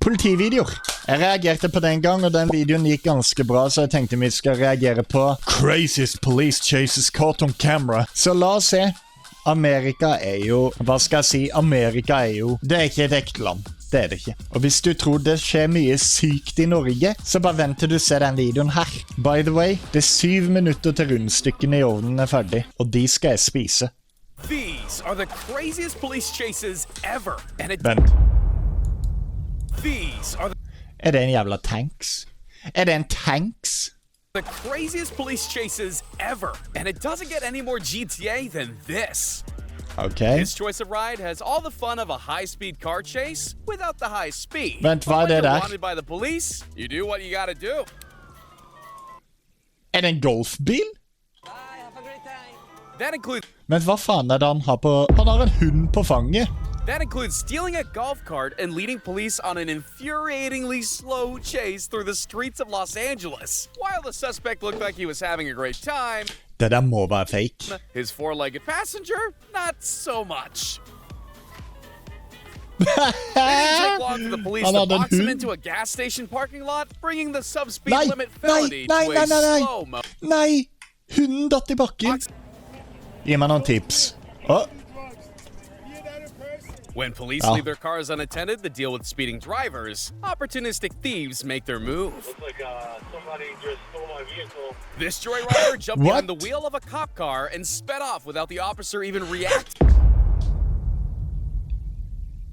Politivideoer. Jeg reagerte på den gang, og den videoen gikk ganske bra, så jeg tenkte vi skal reagere på Craziest police chases caught on camera. Så la oss se. Amerika er jo, hva skal jeg si, Amerika er jo, det er ikke et ekte land. Det er det ikke. Og hvis du tror det skjer mye sykt i Norge, så bare vent til du ser den videoen her. By the way, det er 7 minutter til rundstykkene i ovnen er ferdig, og de skal jeg spise. These are the craziest police chases ever. Vent. These are Er det en jævla tanks? Er det en tanks? the craziest police chases ever. And it doesn't get any more GTA than this. Okay. His choice of ride has all the fun of a high-speed car chase without the high speed. Vent, hva er det But when der? you're wanted by the police, you do what you gotta do. Er det en golfbil? That includes Men hva faen er det han har på? Han har en hund på fanget. That includes stealing a golf cart and leading police on an infuriatingly slow chase through the streets of Los Angeles. While the suspect looked like he was having a great time, Det der må være fake. his four-legged passenger, not so much. It didn't take long for the police Han to hadde en box him hund. into a gas station parking lot, bringing the subspeed Nei, limit nei, felony nei, to nei, a nei, nei. slow-mo. Nei, hunden datt i bakken. Gi meg noen tips. When police leave their cars unattended to deal with speeding drivers, opportunistic thieves make their move. Looks like somebody just stole my vehicle. This joyrider jumped What? behind the wheel of a cop car and sped off without the officer even reacting.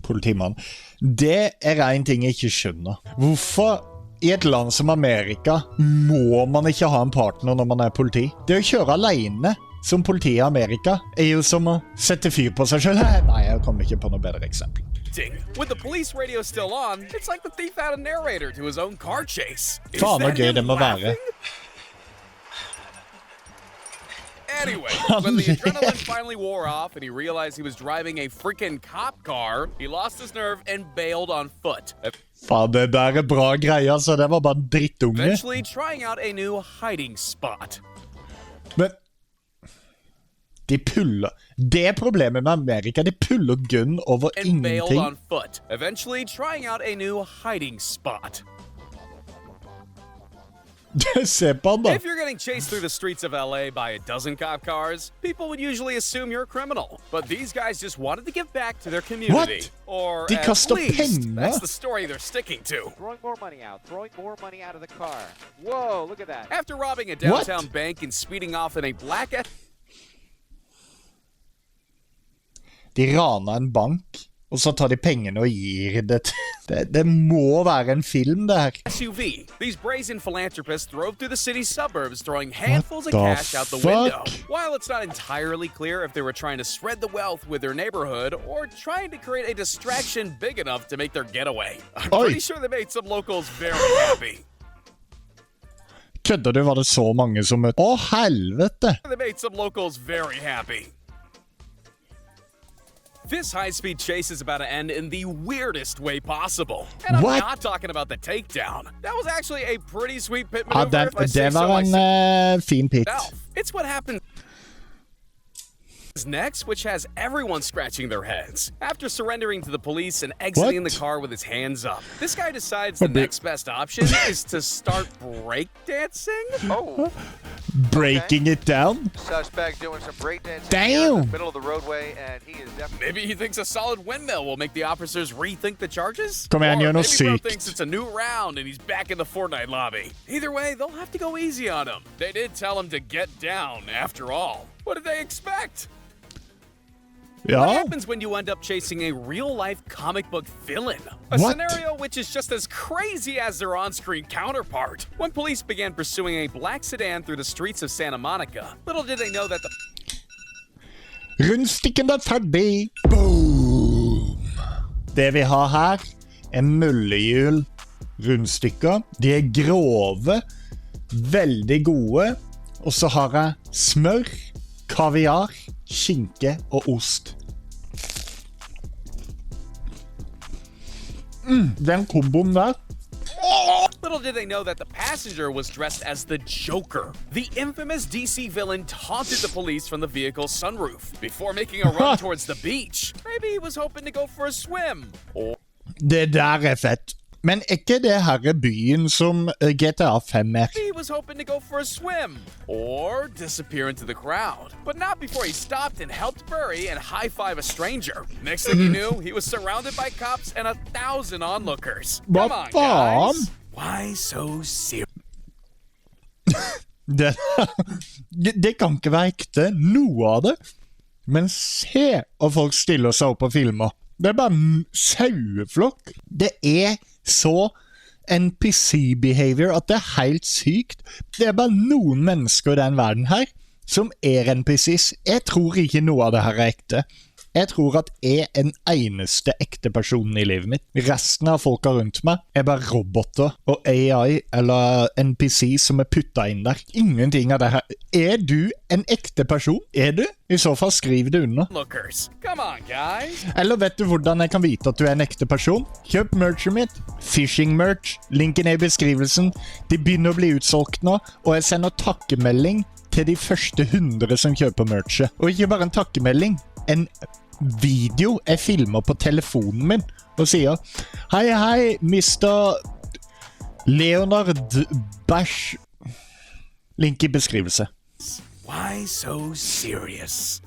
Politimann. Det er en ting jeg ikke skjønner. Hvorfor i et land som Amerika må man ikke ha en partner når man er politi? Det å kjøre alene som politi i Amerika er jo som å sette fyr på seg selv. Nei, jeg kommer ikke på noe bedre eksempel. With the police radio still on, it's like the thief had a narrator to his own car chase. Is Faen that hvor gøy him det må være. laughing? Anyway, when the adrenaline finally wore off and he realized he was driving a freaking cop car, he lost his nerve and bailed on foot. Faen, det der er bra greier, så det var bare en drittunge. Eventually trying out a new hiding spot. Men de puller. Det er problemet med Amerika. De puller gun over And bailed ingenting. on foot. Eventually trying out a new hiding spot. Se på han da. If you're getting chased through the streets of LA by a dozen cop cars, people would usually assume you're a criminal. But these guys just wanted to give back to their community. What? Or De at kastar least, pengar? that's the story they're sticking to. Throwing more money out of the car. Whoa, look at that. After robbing a downtown What? bank and speeding off in a black De raner en bank, og så tar de pengene og gir det til... Det må være en film, det her. SUV, these brazen philanthropists drove through the city's suburbs throwing handfuls of the cash out the fuck? window. While it's not entirely clear if they were trying to spread the wealth with their neighborhood or trying to create a distraction big enough to make their getaway. I'm Oi. pretty sure they made some locals very happy. Kødder du, var det så mange som... Å, helvete! They made some locals very happy. This high-speed chase is about to end in the weirdest way possible. And I'm What? not talking about the takedown. That was actually a pretty sweet pit Ja, maneuver if I say det so var myself. en fin pit. It's what happens next, which has everyone scratching their heads. After surrendering to the police and exiting What? the car with his hands up, this guy decides the next best option is to start breakdancing. Oh, Breaking it down? suspect doing some breakdancing Damn. here in the middle of the roadway, and he is definitely... Maybe he thinks a solid windmill will make the officers rethink the charges? Kom igjen, Or gjør noe maybe bro sykt. thinks it's a new round and he's back in the Fortnite lobby. Either way, they'll have to go easy on him. They did tell him to get down, after all. What did they expect? What Ja. happens when you end up chasing a real-life comic book villain? A What? scenario which is just as crazy as their on-screen counterpart. When police began pursuing a black sedan through the streets of Santa Monica, little did they know that the Rundstykken er ferdig. Boom! Det vi har her er mullehjul rundstykker. De er grove, veldig gode. Og så har jeg smør, kaviar, skinke og ost. Den komboen der. Little did they know that the passenger was dressed as the Joker. The infamous DC villain taunted the police from the vehicle's sunroof before making a run towards the beach. Maybe he was hoping to go for a swim. Or Det der fett. Men ikke det her byen som GTA 5 he was hoping to go for a swim or disappear into the crowd. But not before he stopped and helped bury and high-five a stranger. Next thing he knew, he was surrounded by cops and 1,000 onlookers. Come on, guys. Why so serious? Det kan ikke være ekte, noe av det. Men se at folk stiller seg opp og filmer. Det bare saueflokk. Det så NPC-behavior at det helt sykt. Det bare noen mennesker i den verden her som NPCs. Jeg tror ikke noe av det her ekte. Jeg tror at en eneste ekte person i livet mitt. Resten av folka rundt meg bare roboter og AI eller NPC som puttet inn der. Ingenting av det her. Du en ekte person? Du? I så fall skriv det under. Come on, guys. Eller vet du hvordan jeg kan vite at du en ekte person? Kjøp merchet mitt. Phishing merch. Linken i beskrivelsen. De begynner å bli utsolgt nå, og jeg sender takkemelding til de første 100 som kjøper merchet. Og ikke bare en takkemelding. En video jeg filmer på telefonen min og sier hei, Mr. Leonard Bash. Link i beskrivelse. Why so serious?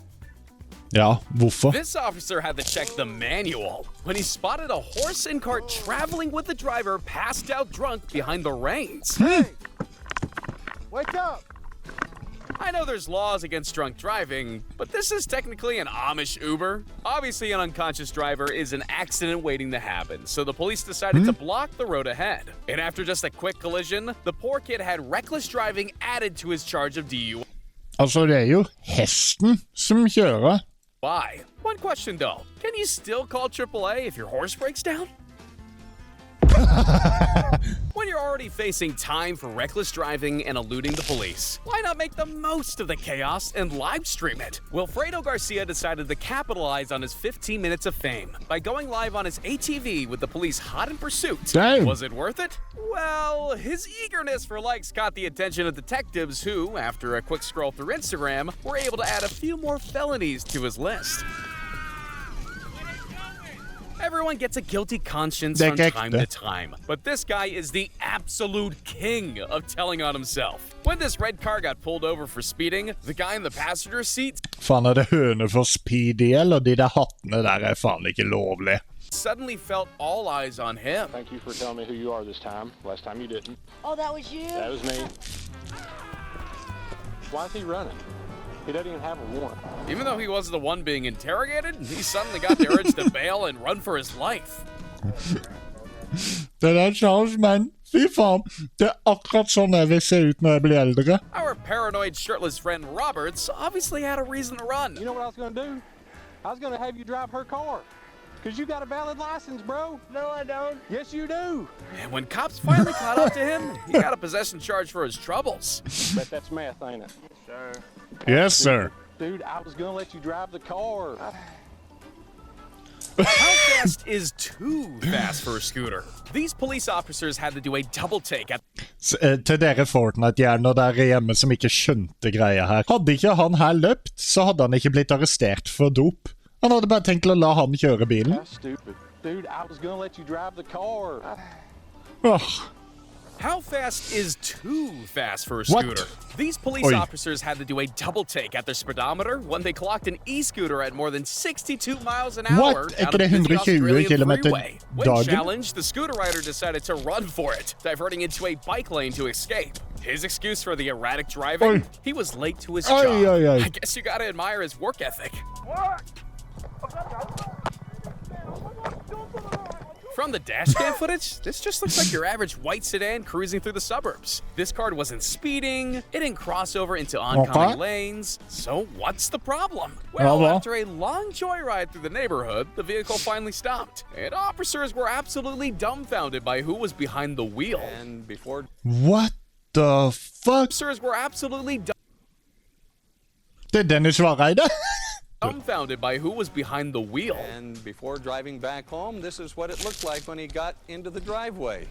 Ja, hvorfor? This officer had to check the manual when he spotted a horse and cart traveling with the driver passed out drunk behind the reins. Hey! Wake up! I know there's laws against drunk driving, but this is technically an Amish Uber. Obviously, an unconscious driver is an accident waiting to happen, so the police decided to block the road ahead. And after just a quick collision, the poor kid had reckless driving added to his charge of DUI. Altså, det jo hesten som kjører. Why? One question though, can you still call AAA if your horse breaks down? When you're already facing time for reckless driving and eluding the police, why not make the most of the chaos and live stream it? Wilfredo Garcia decided to capitalize on his 15 minutes of fame by going live on his ATV with the police hot in pursuit. Damn. Was it worth it? Well, his eagerness for likes caught the attention of detectives who, after a quick scroll through Instagram, were able to add a few more felonies to his list. Everyone gets a guilty conscience from time to time, but this guy is the absolute king of telling on himself. When this red car got pulled over for speeding, the guy in the passenger seat Faen, det høne for speedy, eller de der hattene der faen ikke lovlig. Suddenly felt all eyes on him. Thank you for telling me who you are this time. Last time you didn't. Oh, that was you? That was me. Why is he running? He doesn't even have a warrant. Even though he wasn't the one being interrogated, he suddenly got the urge to bail and run for his life. Det der Charles, man. Fy faen. Det akkurat sånn jeg vil se ut når jeg blir eldre. Our paranoid shirtless friend Roberts obviously had a reason to run. You know what I was going to do? I was going to have you drive her car. Because you got a valid license, bro. No, I don't. Yes, you do. And when cops finally caught up to him, he got a possession charge for his troubles. Bet that's meth, ain't it? Sure. Yes, sir. Dude, I was going to let you drive the car. How fast is too fast for a scooter? These police officers had to do a double take at Til dere Fortnite-hjerner der hjemme som ikke skjønte greia her. Hadde ikke han her løpt, så hadde han ikke blitt arrestert for dop. Han hadde bare tenkt å la han kjøre bilen. That's stupid. Dude, I was going to let you drive the car. How fast is too fast for a scooter? These police officers had to do a double take at their speedometer when they clocked an e-scooter at more than 62 miles an hour down a busy Australian freeway. When challenged, the scooter rider decided to run for it, diverting into a bike lane to escape. His excuse for the erratic driving? He was late to his job. I guess you gotta admire his work ethic. From the dashcam footage, this just looks like your average white sedan cruising through the suburbs. This car wasn't speeding, it didn't cross over into oncoming lanes, so what's the problem? Well, after a long joyride through the neighborhood, the vehicle finally stopped, and officers were absolutely dumbfounded by who was behind the wheel. And before... What the fuck? Officers were absolutely Det Dennis Vareide. dumbfounded by who was behind the wheel. And before driving back home, this is what it looked like when he got into the driveway.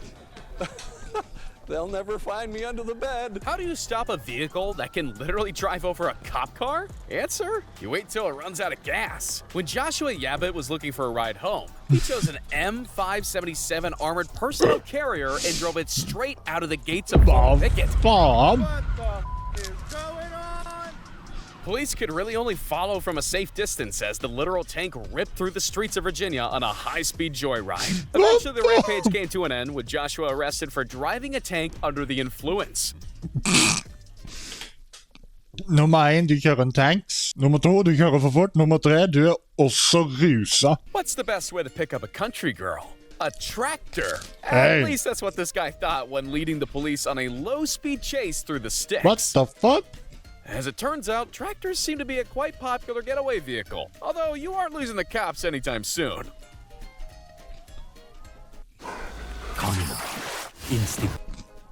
They'll never find me under the bed. How do you stop a vehicle that can literally drive over a cop car? Answer: you wait till it runs out of gas. When Joshua Yabbitt was looking for a ride home, he chose an M577 armored personal carrier and drove it straight out of the gates of Fort Pickett. Faen! Police could really only follow from a safe distance as the literal tank ripped through the streets of Virginia on a high-speed joyride. Eventually, the rampage came to an end with Joshua arrested for driving a tank under the influence. Nummer 1, du kjører en tanks. Nummer 2, du kjører for fort. Nummer 3, du også rusa. What's the best way to pick up a country girl? A tractor. Hey. At least that's what this guy thought when leading the police on a low-speed chase through the sticks. What the fuck? As it turns out, tractors seem to be a quite popular getaway vehicle, although you aren't losing the cops anytime soon.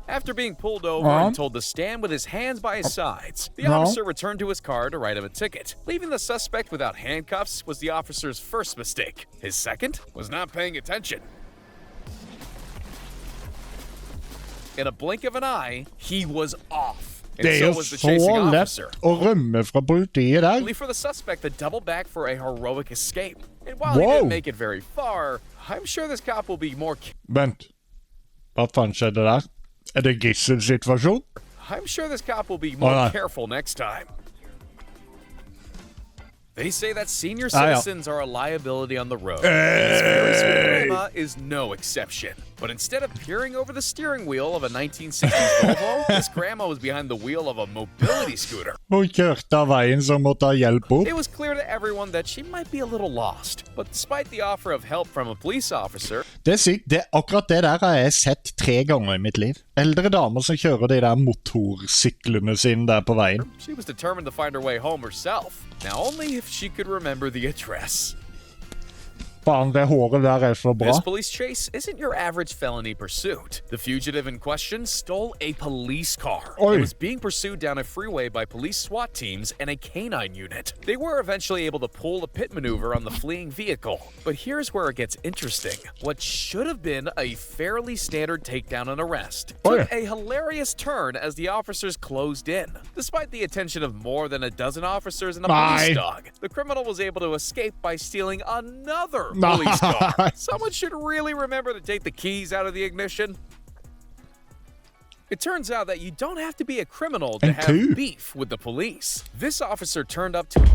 After being pulled over and told to stand with his hands by his sides, the officer returned to his car to write him a ticket. Leaving the suspect without handcuffs was the officer's first mistake. His second was not paying attention. In a blink of an eye, he was off. And Det so er was the så chasing lett officer. å rømme fra politiet der. Only for the suspect to double back for a heroic escape. And while he didn't make it very far, I'm sure this cop will be more... Vent. Hva faen skjedde der? Er det gisselsituasjon? I'm sure this cop will be more careful next time. They say that senior citizens are a liability on the road. This very sweet grandma is no exception. But instead of peering over the steering wheel of a 1960s Volvo, this grandma was behind the wheel of a mobility scooter. Hun kjørte av veien som måtte ha hjelp opp. It was clear to everyone that she might be a little lost. But despite the offer of help from a police officer... Det er sykt. Akkurat det der har jeg sett 3 ganger i mitt liv. Eldre damer som kjører de der motorsyklene sine der på veien. She was determined to find her way home herself. Now only if she could remember the address. Faen, det håret der er så bra. This police chase isn't your average felony pursuit. The fugitive in question stole a police car. It was being pursued down a freeway by police SWAT teams and a canine unit. They were eventually able to pull the pit maneuver on the fleeing vehicle. But here's where it gets interesting. What should have been a fairly standard takedown and arrest took a hilarious turn as the officers closed in. Despite the attention of more than a dozen officers and a police dog, the criminal was able to escape by stealing another police car. Someone should really remember to take the keys out of the ignition. It turns out that you don't have to be a criminal to have beef with the police. This officer turned up to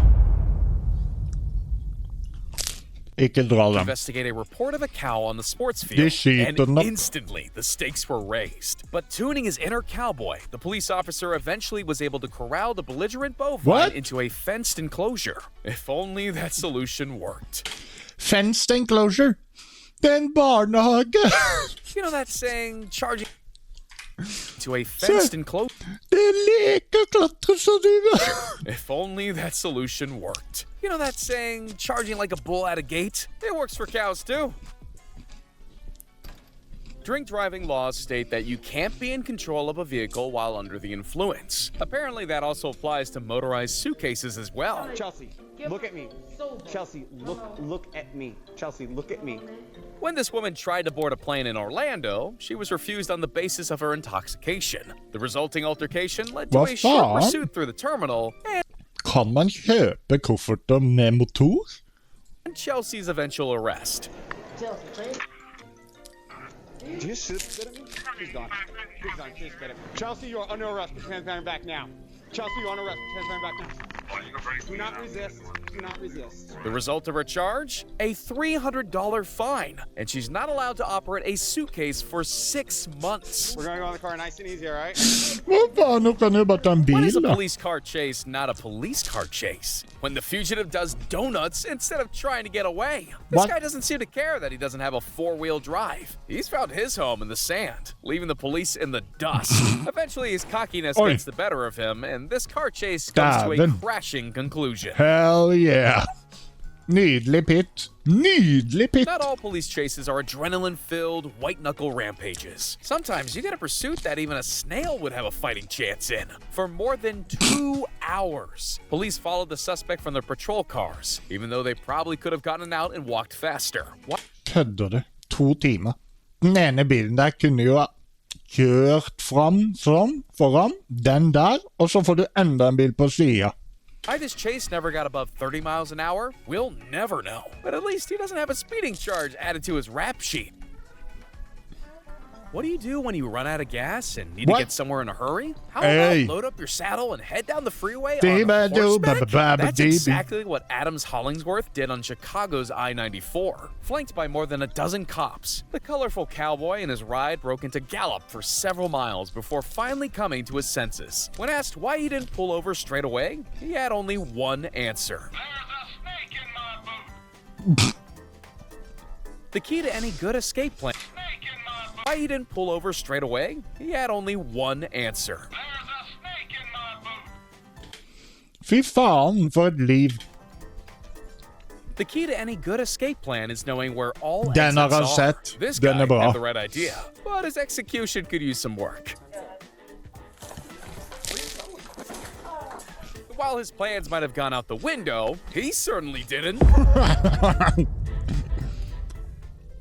investigate a report of a cow on the sports field, and instantly the stakes were raised. But tuning his inner cowboy, the police officer eventually was able to corral the belligerent bovine into a fenced enclosure. If only that solution worked. Fenced enclosure? Det er en barnehage! You know that saying, charging to a fenced enclosure? Det er lekeklatre så du... If only that solution worked. You know that saying, charging like a bull at a gate? It works for cows too. Drink driving laws state that you can't be in control of a vehicle while under the influence. Apparently that also applies to motorized suitcases as well. Chelsea, look at me. Chelsea, look at me. Chelsea, look at me. When this woman tried to board a plane in Orlando, she was refused on the basis of her intoxication. The resulting altercation led to a short pursuit through the terminal and Kan man kjøpe kofferter med motor? Chelsea's eventual arrest. Do you shoot at me? He's gone. He's gone. She's got it. Chelsea, you are under arrest. Put your hands behind your back now. Chelsea, you're under arrest. Put your hands behind your back now. Do not resist. Do not resist. The result of her charge? A $300 fine. And she's not allowed to operate a suitcase for 6 months. We're going to go in the car nice and easy, all right? When is a police car chase not a police car chase? When the fugitive does donuts instead of trying to get away. This guy doesn't seem to care that he doesn't have a 4-wheel drive. He's found his home in the sand, leaving the police in the dust. Eventually, his cockiness gets the better of him, and this car chase comes to a crashing conclusion. Hell yeah. Nydelig pit. Nydelig pit. Not all police chases are adrenaline-filled, white-knuckle rampages. Sometimes you get a pursuit that even a snail would have a fighting chance in. For more than 2 hours, police followed the suspect from their patrol cars, even though they probably could have gotten out and walked faster. Kødder du? 2 timer. Den ene bilen der kunne jo ha kjørt fram sånn, foran, den der, og så får du enda en bil på siden. Why this chase never got above 30 miles an hour, we'll never know. But at least he doesn't have a speeding charge added to his rap sheet. What do you do when you run out of gas and need to get somewhere in a hurry? How about load up your saddle and head down the freeway on horseback? That's exactly what Adams Hollingsworth did on Chicago's I-94, flanked by more than a dozen cops. The colorful cowboy and his ride broke into gallop for several miles before finally coming to his senses. When asked why he didn't pull over straight away, he had only one answer. There's a snake in my boot. The key to any good escape plan. Why he didn't pull over straight away? He had only one answer. There's a snake in my boot. Fy faen, for et liv. The key to any good escape plan is knowing where all Den har exits jeg are. sett. This Den guy er bra. had the right idea, but his execution could use some work. While his plans might have gone out the window, he certainly didn't.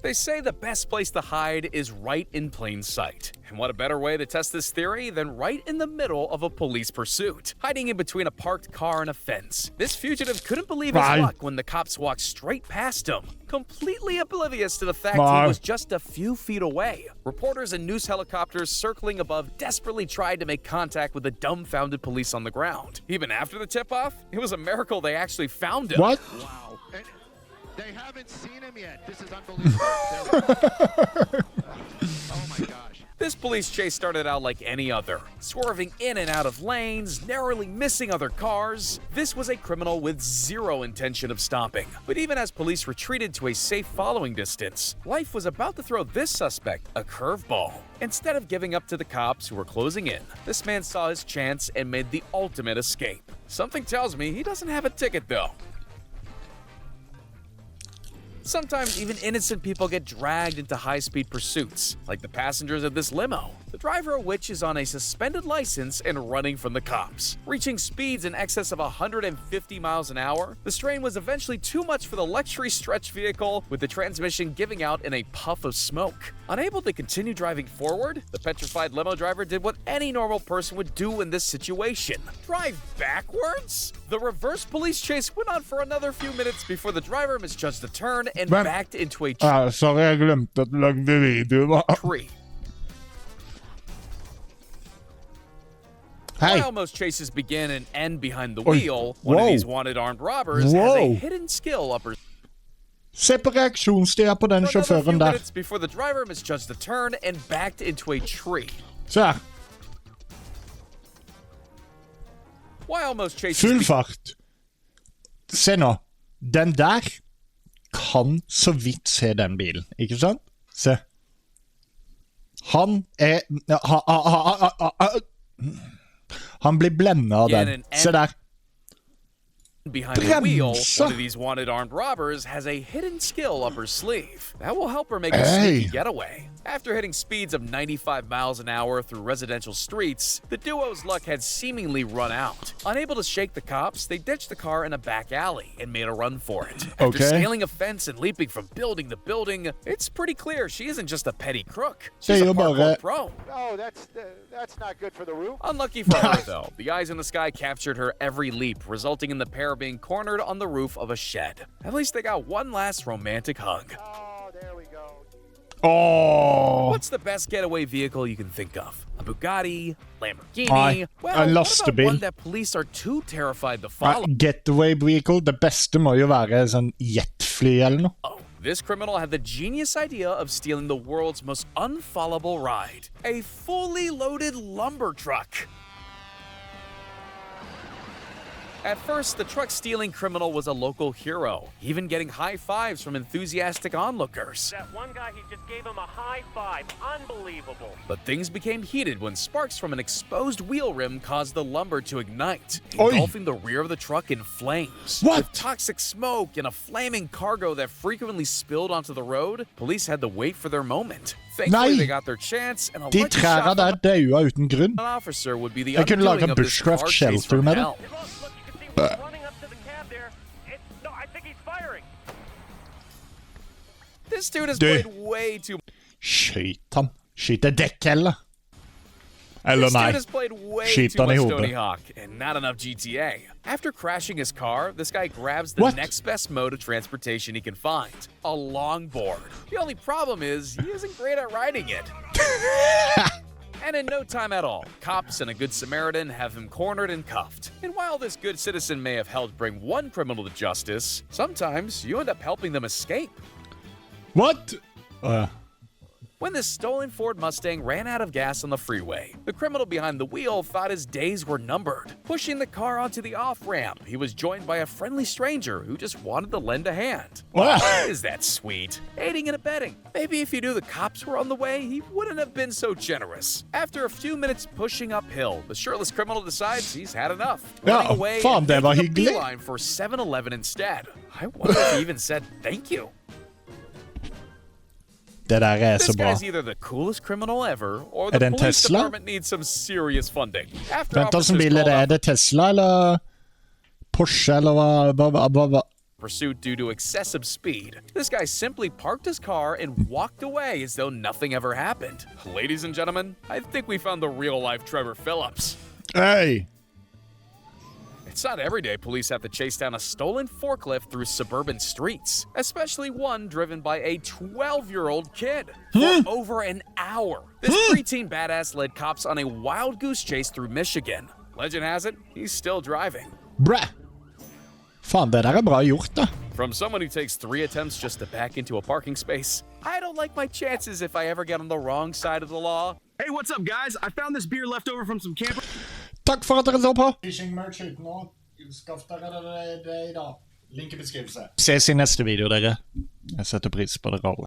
They say the best place to hide is right in plain sight. And what a better way to test this theory than right in the middle of a police pursuit, hiding in between a parked car and a fence. This fugitive couldn't believe his luck when the cops walked straight past him, completely oblivious to the fact he was just a few feet away. Reporters and news helicopters circling above desperately tried to make contact with the dumbfounded police on the ground. Even after the tip-off, it was a miracle they actually found him. What? Wow. They haven't seen him yet. This is unbelievable. Oh my gosh. This police chase started out like any other, swerving in and out of lanes, narrowly missing other cars. This was a criminal with zero intention of stopping. But even as police retreated to a safe following distance, life was about to throw this suspect a curveball. Instead of giving up to the cops who were closing in, this man saw his chance and made the ultimate escape. Something tells me he doesn't have a ticket though. Sometimes even innocent people get dragged into high-speed pursuits, like the passengers of this limo, the driver of which is on a suspended license and running from the cops. Reaching speeds in excess of 150 miles an hour, the strain was eventually too much for the luxury stretch vehicle, with the transmission giving out in a puff of smoke. Unable to continue driving forward, the petrified limo driver did what any normal person would do in this situation: drive backwards? The reverse police chase went on for another few minutes before the driver misjudged the turn and backed into a sorry, jeg glemte at du lagde video. tree. Hey. While most chases begin and end behind the wheel, one of these wanted armed robbers has a hidden skill up her Se på reaksjonstida på den another few sjåføren der. minutes before the driver misjudged the turn and backed into a tree. Se her. While most chases Full fart. Se nå. Den der kan så vidt se den bilen, ikke sant? Se. Han er... Han blir blendet av den. Se der. behind the wheel, one of these wanted armed robbers has a hidden skill up her sleeve that will help her make a sneaky getaway. After hitting speeds of 95 miles an hour through residential streets, the duo's luck had seemingly run out. Unable to shake the cops, they ditched the car in a back alley and made a run for it. After scaling a fence and leaping from building to building, it's pretty clear she isn't just a petty crook. She's a parkour pro. Oh, that's not good for the roof. Unlucky for her, though. The eyes in the sky captured her every leap, resulting in the pair being cornered on the roof of a shed. At least they got one last romantic hug. Oh, there we go. Oh. What's the best getaway vehicle you can think of? A Bugatti? Lamborghini? Well, en what lastebil. about one that police are too terrified to follow? Getaway vehicle, det beste må jo være sånn jetfly eller noe. Oh, this criminal had the genius idea of stealing the world's most unfollowable ride. A fully loaded lumber truck. At first, the truck-stealing criminal was a local hero, even getting high fives from enthusiastic onlookers. That one guy, he just gave him a high five. Unbelievable. But things became heated when sparks from an exposed wheel rim caused the lumber to ignite, engulfing the rear of the truck in flames. What? With toxic smoke and a flaming cargo that frequently spilled onto the road, police had to wait for their moment. Thankfully, they got their chance, and a De lucky shot trærne der daua uten grunn. an officer would be the Jeg kunne undoing lage of this bushcraft car chase shelter from med det. hell. Look, you can see him running up to the cab there. No, I think he's firing. This dude has played way too Skyt han. Skyt det dekk heller. Eller This nei. dude has played way Skyt too han i much hodet. Tony Hawk and not enough GTA. After crashing his car, this guy grabs the What? next best mode of transportation he can find, a longboard. The only problem is he isn't great at riding it. And in no time at all, cops and a good Samaritan have him cornered and cuffed. And while this good citizen may have helped bring one criminal to justice, sometimes you end up helping them escape. What? When this stolen Ford Mustang ran out of gas on the freeway, the criminal behind the wheel thought his days were numbered. Pushing the car onto the off-ramp, he was joined by a friendly stranger who just wanted to lend a hand. Wow. Is that sweet? Aiding and abetting. Maybe if he knew the cops were on the way, he wouldn't have been so generous. After a few minutes pushing uphill, the shirtless criminal decides he's had enough. Running away fan, and det var making a hyggelig. beeline for 7-Eleven instead. I wonder if he even said thank you. Det der er så This bra. guy's either the coolest criminal ever, or Er the det en police Tesla? department needs some serious funding. After Vent, hvordan officers bil er called det? Er out det Tesla, eller Porsche, eller hva? pursuit due to excessive speed, this guy simply parked his car and walked away as though nothing ever happened. Ladies and gentlemen, I think we found the real-life Trevor Phillips. Hey! It's not every day police have to chase down a stolen forklift through suburban streets, especially one driven by a 12-year-old kid. For over an hour, this preteen badass led cops on a wild goose chase through Michigan. Legend has it, he's still driving. Bræ! Faen, det der er bra gjort, da. From someone who takes 3 attempts just to back into a parking space, I don't like my chances if I ever get on the wrong side of the law. Hey, what's up, guys? I found this beer left over from some camper. Takk for at dere så på. Fishing merch uten å skaffe dere det i dag. Link i beskrivelse. Ses i neste video, dere. Jeg setter pris på dere alle.